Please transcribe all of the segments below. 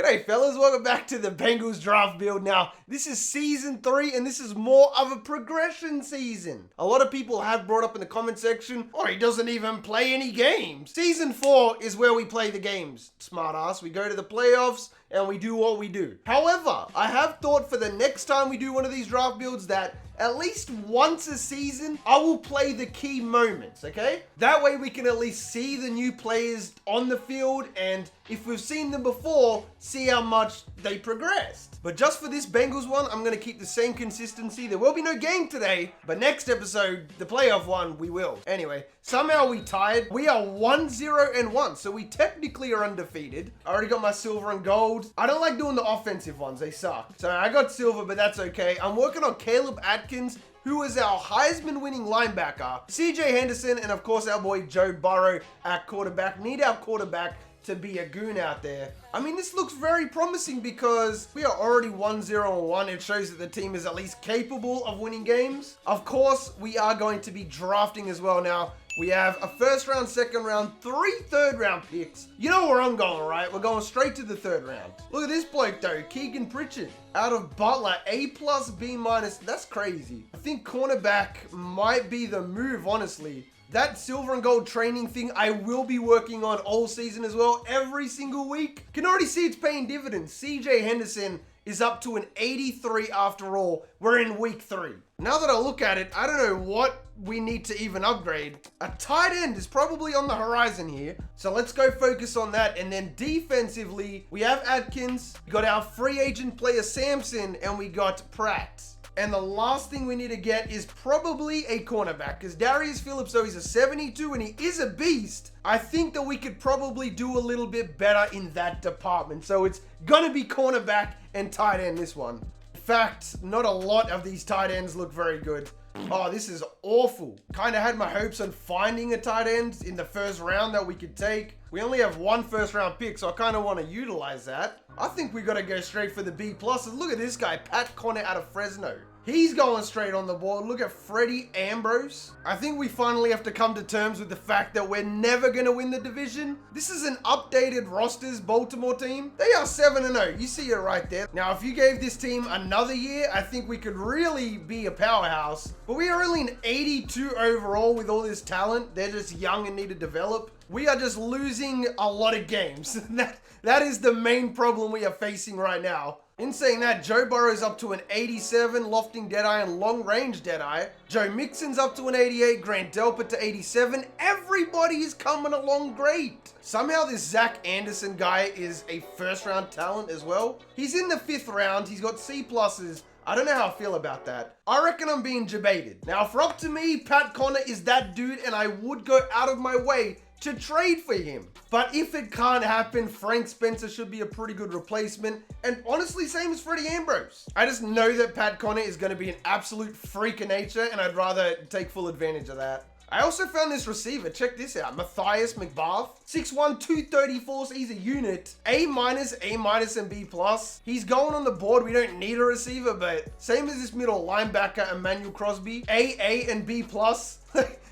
G'day fellas, welcome back to the Bengals draft build. Now, this is season 3 and this is more of a progression season. A lot of people have brought up in the comment section, oh, he doesn't even play any games. Season 4 is where we play the games, smart ass. We go to the playoffs and we do what we do. However, I have thought for the next time we do one of these draft builds that at least once a season, I will play the key moments, okay? That way we can at least see the new players on the field, and if we've seen them before, see how much they progressed. But just for this Bengals one, I'm gonna keep the same consistency. There will be no game today, but next episode, the playoff one, we will. Anyway, somehow we tied. We are 1-0-1, so we technically are undefeated. I already got my silver and gold. I don't like doing the offensive ones, they suck. So I got silver, but that's okay. I'm working on Caleb Atkins, who is our Heisman winning linebacker, CJ Henderson, and of course our boy Joe Burrow at quarterback. Need our quarterback to be a goon out there. I mean, this looks very promising because we are already 1-0-1. It shows that the team is at least capable of winning games. Of course, we are going to be drafting as well now. We have a first round, second round, 3 third round picks. You know where I'm going, right? We're going straight to the third round. Look at this bloke though, Keegan Pritchard. Out of Butler, A+, B-. That's crazy. I think cornerback might be the move, honestly. That silver and gold training thing I will be working on all season as well, every single week. Can already see it's paying dividends. CJ Henderson is up to an 83 after all. We're in week 3. Now that I look at it, I don't know what we need to even upgrade. A tight end is probably on the horizon here. So let's go focus on that. And then defensively, we have Atkins, we got our free agent player Samson, and we got Pratt. And the last thing we need to get is probably a cornerback, because Darius Phillips, though he's a 72 and he is a beast, I think that we could probably do a little bit better in that department. So it's gonna be cornerback and tight end this one. In fact, not a lot of these tight ends look very good. Oh, this is awful. Kind of had my hopes on finding a tight end in the first round that we could take. We only have 1 first round pick, so I kind of want to utilize that. I think we got to go straight for the B+. Look at this guy, Pat Connor out of Fresno. He's going straight on the board. Look at Freddie Ambrose. I think we finally have to come to terms with the fact that we're never going to win the division. This is an updated rosters Baltimore team. They are 7-0. You see it right there. Now, if you gave this team another year, I think we could really be a powerhouse. But we are only an 82 overall with all this talent. They're just young and need to develop. We are just losing a lot of games. That is the main problem we are facing right now. In saying that, Joe Burrow's up to an 87, lofting Deadeye and long-range Deadeye. Joe Mixon's up to an 88, Grant Delpit to 87. Everybody is coming along great. Somehow this Zack Anderson guy is a first-round talent as well. He's in the 5th round. He's got C+. I don't know how I feel about that. I reckon I'm being debated. Now, if up to me, Pat Connor is that dude, and I would go out of my way to trade for him. But if it can't happen, Frank Spencer should be a pretty good replacement. And honestly, same as Freddie Ambrose. I just know that Pat Connor is going to be an absolute freak of nature, and I'd rather take full advantage of that. I also found this receiver. Check this out. Mathias Mcbomb. 6'1", 234. So he's a unit. A-, A-, and B+. He's going on the board. We don't need a receiver, but same as this middle linebacker, Emmanuel Crosby. A, and B+.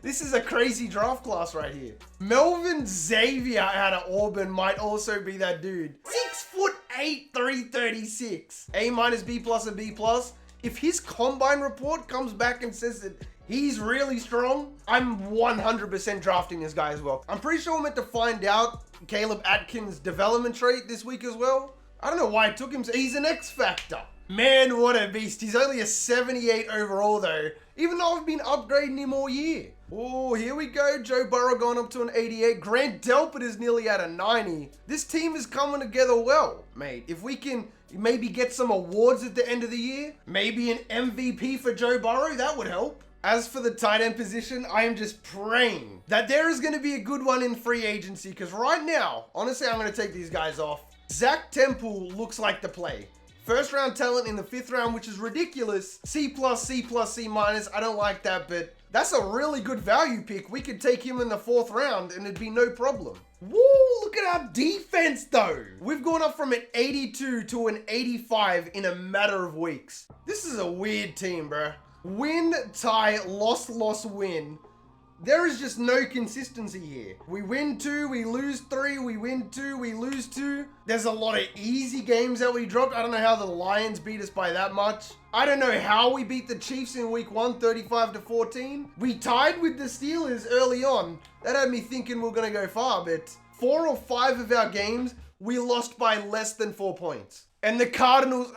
This is a crazy draft class right here. Melvin Xavier out of Auburn might also be that dude. 6'8", 336. A-, B+, and B+. If his combine report comes back and says that he's really strong, I'm 100% drafting this guy as well. I'm pretty sure we're meant to find out Caleb Atkins' development trait this week as well. I don't know why I took him. He's an X factor. Man, what a beast. He's only a 78 overall though, even though I've been upgrading him all year. Oh, here we go. Joe Burrow going up to an 88. Grant Delpit is nearly at a 90. This team is coming together well, mate. If we can maybe get some awards at the end of the year, maybe an MVP for Joe Burrow, that would help. As for the tight end position, I am just praying that there is going to be a good one in free agency, because right now, honestly, I'm going to take these guys off. Zach Temple looks like the play. First round talent in the 5th round, which is ridiculous. C+, C+, C-. I don't like that, but that's a really good value pick. We could take him in the 4th round and it'd be no problem. Woo, look at our defense though. We've gone up from an 82 to an 85 in a matter of weeks. This is a weird team, bro. Win, tie, loss, win. There is just no consistency here. We win 2, we lose 3, we win 2, we lose 2. There's a lot of easy games that we dropped. I don't know how the Lions beat us by that much. I don't know how we beat the Chiefs in week 1, 35-14. We tied with the Steelers early on. That had me thinking we're going to go far, but 4 or 5 of our games, we lost by less than 4 points. And the Cardinals,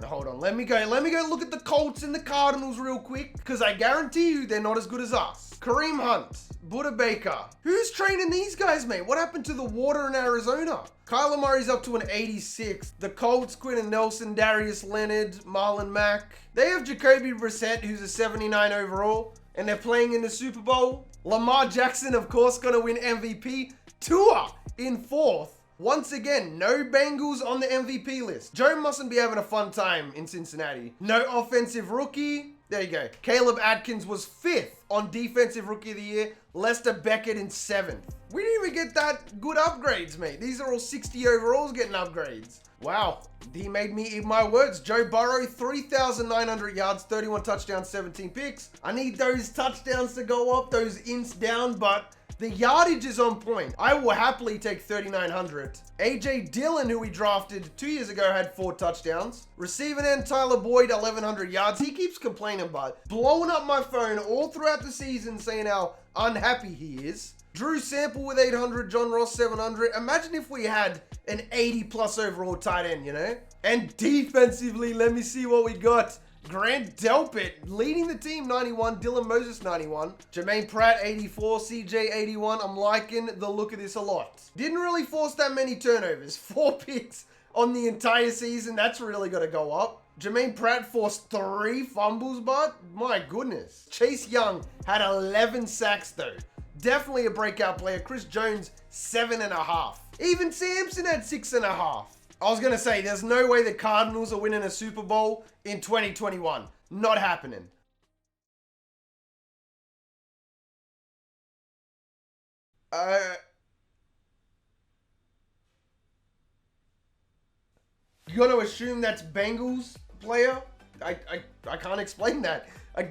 hold on, let me go look at the Colts and the Cardinals real quick, because I guarantee you they're not as good as us. Kareem Hunt, Buddha Baker. Who's training these guys, mate? What happened to the water in Arizona? Kyler Murray's up to an 86. The Colts, Quentin Nelson, Darius Leonard, Marlon Mack. They have Jacoby Brissett, who's a 79 overall, and they're playing in the Super Bowl. Lamar Jackson, of course, gonna win MVP. Tua in 4th. Once again, no Bengals on the MVP list. Joe mustn't be having a fun time in Cincinnati. No offensive rookie. There you go. Caleb Atkins was 5th on Defensive Rookie of the Year. Lester Beckett in 7th. We didn't even get that good upgrades, mate. These are all 60 overalls getting upgrades. Wow, he made me eat my words. Joe Burrow, 3,900 yards, 31 touchdowns, 17 picks. I need those touchdowns to go up, those ints down, but the yardage is on point. I will happily take 3,900. AJ Dillon, who we drafted 2 years ago, had 4 touchdowns. Receiving end, Tyler Boyd, 1,100 yards. He keeps complaining, but blowing up my phone all throughout the season saying how unhappy he is. Drew Sample with 800, John Ross 700. Imagine if we had an 80+ overall tight end, you know? And defensively, let me see what we got. Grant Delpit leading the team, 91. Dylan Moses, 91. Jermaine Pratt, 84. CJ, 81. I'm liking the look of this a lot. Didn't really force that many turnovers. 4 picks on the entire season. That's really got to go up. Jermaine Pratt forced 3 fumbles, but my goodness. Chase Young had 11 sacks, though. Definitely a breakout player. Chris Jones, 7.5. Even Sampson had 6.5. I was going to say, there's no way the Cardinals are winning a Super Bowl in 2021. Not happening. You got to assume that's Bengals player? I can't explain that.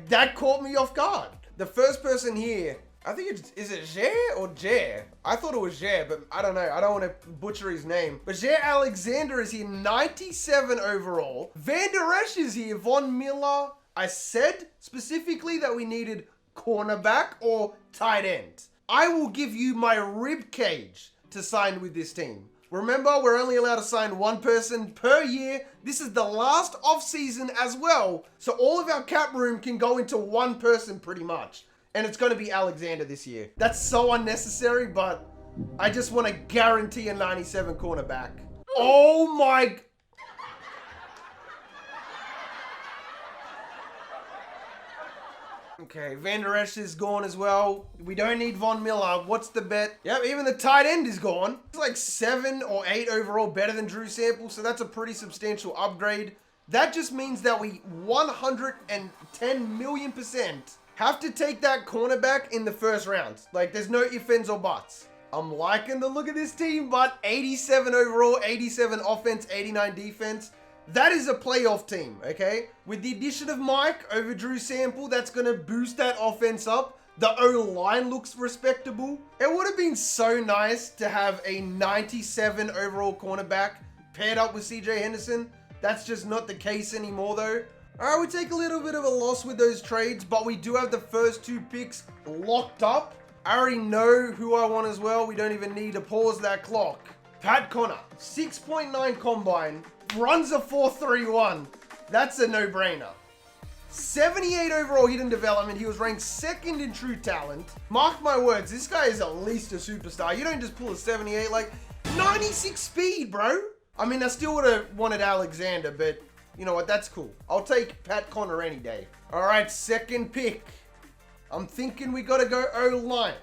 That caught me off guard. The first person here, I think is it Jair or Jair? I thought it was Jair, but I don't know. I don't want to butcher his name. But Jair Alexander is here, 97 overall. Van Der Esch is here, Von Miller. I said specifically that we needed cornerback or tight end. I will give you my rib cage to sign with this team. Remember, we're only allowed to sign 1 person per year. This is the last offseason as well. So all of our cap room can go into 1 person pretty much. And it's going to be Alexander this year. That's so unnecessary, but I just want to guarantee a 97 cornerback. Oh my... Okay, Van Der Esch is gone as well. We don't need Von Miller. What's the bet? Yep, even the tight end is gone. It's like 7 or 8 overall better than Drew Sample, so that's a pretty substantial upgrade. That just means that we 110 million% have to take that cornerback in the first round. Like, there's no ifs, ands, or buts. I'm liking the look of this team, but 87 overall, 87 offense, 89 defense. That is a playoff team, okay? With the addition of Mike over Drew Sample, that's going to boost that offense up. The O-line looks respectable. It would have been so nice to have a 97 overall cornerback paired up with CJ Henderson. That's just not the case anymore, though. All right, we take a little bit of a loss with those trades, but we do have the first 2 picks locked up. I already know who I want as well. We don't even need to pause that clock. Pat Connor, 6.9 combine, runs a 4.31. That's a no-brainer. 78 overall hidden development. He was ranked 2nd in true talent. Mark my words, this guy is at least a superstar. You don't just pull a 78, like 96 speed, bro. I mean, I still would have wanted Alexander, but you know what? That's cool. I'll take Pat Connor any day. All right, 2nd pick. I'm thinking we got to go O-line.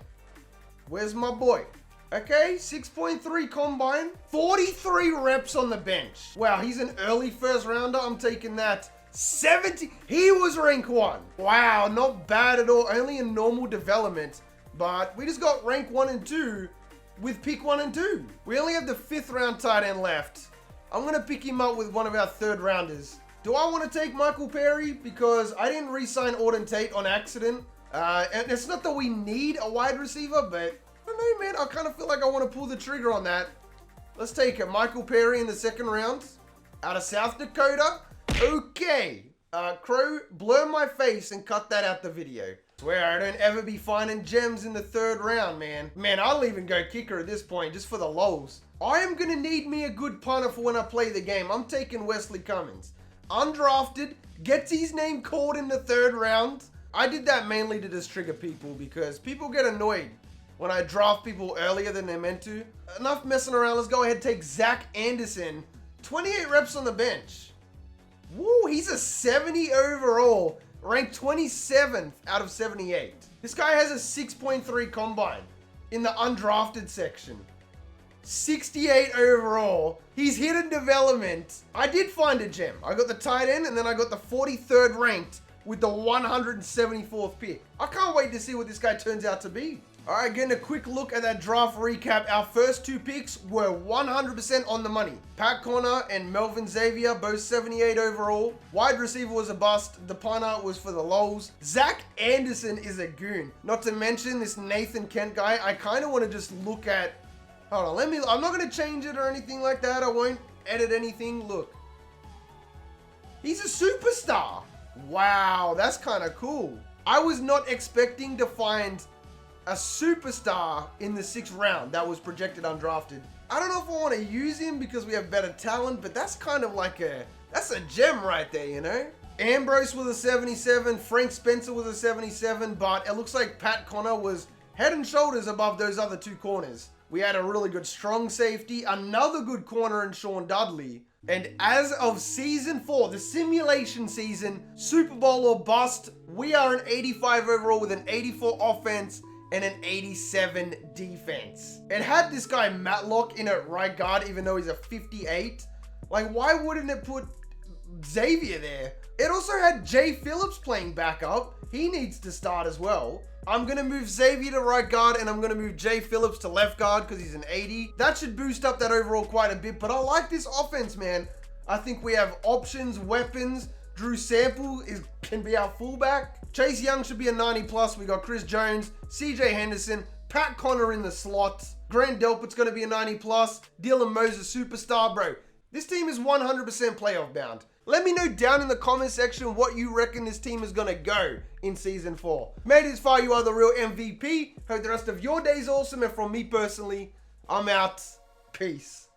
Where's my boy? Okay, 6.3 combine. 43 reps on the bench. Wow, he's an early first rounder. I'm taking that. 70. He was rank 1. Wow, not bad at all. Only in normal development. But we just got rank 1 and 2 with pick 1 and 2. We only have the 5th round tight end left. I'm going to pick him up with one of our 3rd rounders. Do I want to take Michael Perry? Because I didn't re-sign Auden Tate on accident. And it's not that we need a wide receiver, but I don't know, man. I kind of feel like I want to pull the trigger on that. Let's take it. Michael Perry in the second round. Out of South Dakota. Okay. Crow, blur my face and cut that out the video. Swear I don't ever be finding gems in the third round, man. Man, I'll even go kicker at this point, just for the lols. I am going to need me a good punter for when I play the game. I'm taking Wesley Cummins. Undrafted, gets his name called in the third round. I did that mainly to just trigger people because people get annoyed when I draft people earlier than they're meant to. Enough messing around, let's go ahead and take Zack Anderson. 28 reps on the bench. Woo, he's a 70 overall, ranked 27th out of 78. This guy has a 6.3 combine in the undrafted section. 68 overall. He's hidden development. I did find a gem. I got the tight end and then I got the 43rd ranked with the 174th pick. I can't wait to see what this guy turns out to be. All right, getting a quick look at that draft recap. Our first two picks were 100% on the money. Pat Connor and Melvin Xavier, both 78 overall. Wide receiver was a bust. The punter was for the lols. Zack Anderson is a goon. Not to mention this Nathan Kent guy. I kind of want to just look at... Hold on, I'm not going to change it or anything like that. I won't edit anything. Look. He's a superstar. Wow, that's kind of cool. I was not expecting to find a superstar in the 6th round that was projected undrafted. I don't know if I want to use him because we have better talent, but that's kind of like that's a gem right there, you know? Ambrose was a 77, Frank Spencer was a 77, but it looks like Pat Connor was head and shoulders above those other two corners. We had a really good strong safety, another good corner in Sean Dudley. And as of season 4, the simulation season, Super Bowl or bust, we are an 85 overall with an 84 offense and an 87 defense. It had this guy Matlock in at right guard, even though he's a 58. Like, why wouldn't it put Xavier there? It also had Jay Phillips playing backup. He needs to start as well. I'm going to move Xavier to right guard and I'm going to move Jay Phillips to left guard because he's an 80. That should boost up that overall quite a bit, but I like this offense, man. I think we have options, weapons. Drew Sample can be our fullback. Chase Young should be a 90 plus. We got Chris Jones, CJ Henderson, Pat Connor in the slot. Grant Delpit's going to be a 90 plus. Dylan Moses, superstar, bro. This team is 100% playoff bound. Let me know down in the comment section what you reckon this team is going to go in season 4. Made it as far, you are the real MVP. Hope the rest of your day is awesome. And from me personally, I'm out. Peace.